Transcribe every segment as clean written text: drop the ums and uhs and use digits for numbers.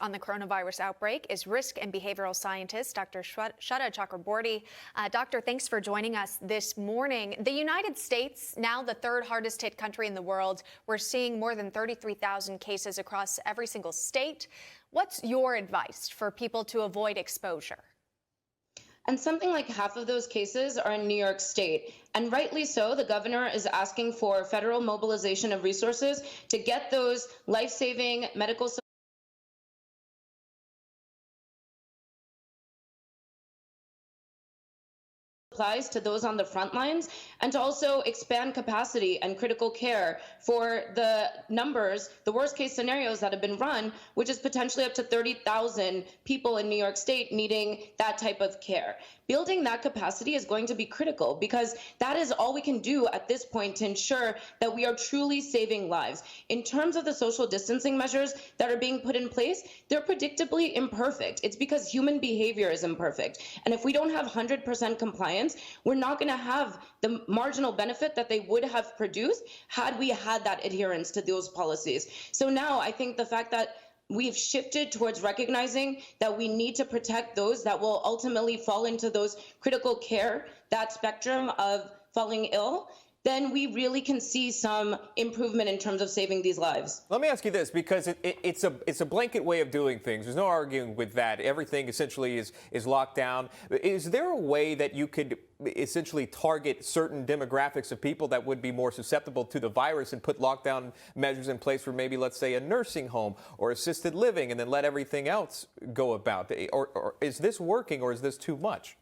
On the coronavirus outbreak is risk and behavioral scientist Dr. Sweta Chakraborty. Doctor, thanks for joining us this morning. The United States, now the third hardest hit country in the world. We're seeing more than 33,000 cases across every single state. What's your advice for people to avoid exposure? And something like half of those cases are in New York State. And rightly so, the governor is asking for federal mobilization of resources to get those life-saving medical supplies to those on the front lines, and to also expand capacity and critical care for the numbers, the worst case scenarios that have been run, which is potentially up to 30,000 people in New York State needing that type of care. Building that capacity is going to be critical because that is all we can do at this point to ensure that we are truly saving lives. In terms of the social distancing measures that are being put in place, they're predictably imperfect. It's because human behavior is imperfect. And if we don't have 100% compliance, we're not going to have the marginal benefit that they would have produced had we had that adherence to those policies. So now I think the fact that we've shifted towards recognizing that we need to protect those that will ultimately fall into those critical care, that spectrum of falling ill, then we really can see some improvement in terms of saving these lives. Let me ask you this, because it's a blanket way of doing things. There's no arguing with that. Everything essentially is locked down. Is there a way that you could essentially target certain demographics of people that would be more susceptible to the virus and put lockdown measures in place for maybe, let's say, a nursing home or assisted living, and then let everything else go about? Or is this working, or is this too much?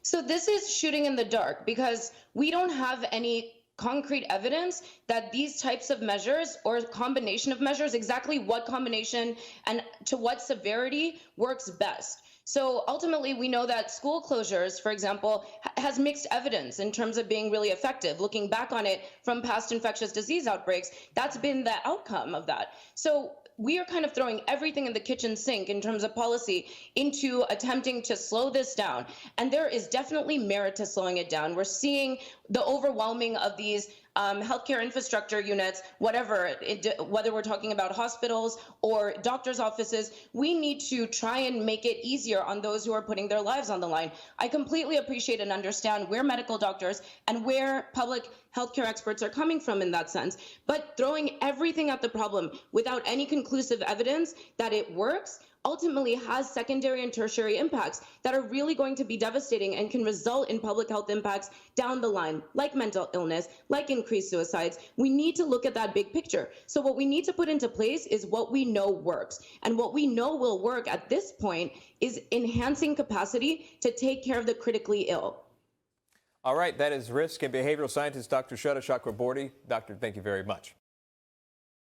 So this is shooting in the dark because we don't have any concrete evidence that these types of measures or combination of measures, exactly what combination and to what severity works best. So ultimately, we know that school closures, for example, has mixed evidence in terms of being really effective. Looking back on it from past infectious disease outbreaks, that's been the outcome of that. So we are kind of throwing everything in the kitchen sink in terms of policy into attempting to slow this down. And there is definitely merit to slowing it down. We're seeing the overwhelming of these healthcare infrastructure units, whether we're talking about hospitals or doctors' offices. We need to try and make it easier on those who are putting their lives on the line. I completely appreciate and understand where medical doctors and where public healthcare experts are coming from in that sense, but throwing everything at the problem without any conclusive evidence that it works ultimately has secondary and tertiary impacts that are really going to be devastating and can result in public health impacts down the line, like mental illness, like increased suicides. We need to look at that big picture. So what we need to put into place is what we know works. And what we know will work at this point is enhancing capacity to take care of the critically ill. All right, that is risk and behavioral scientist Dr. Sweta Chakraborty. Doctor, thank you very much.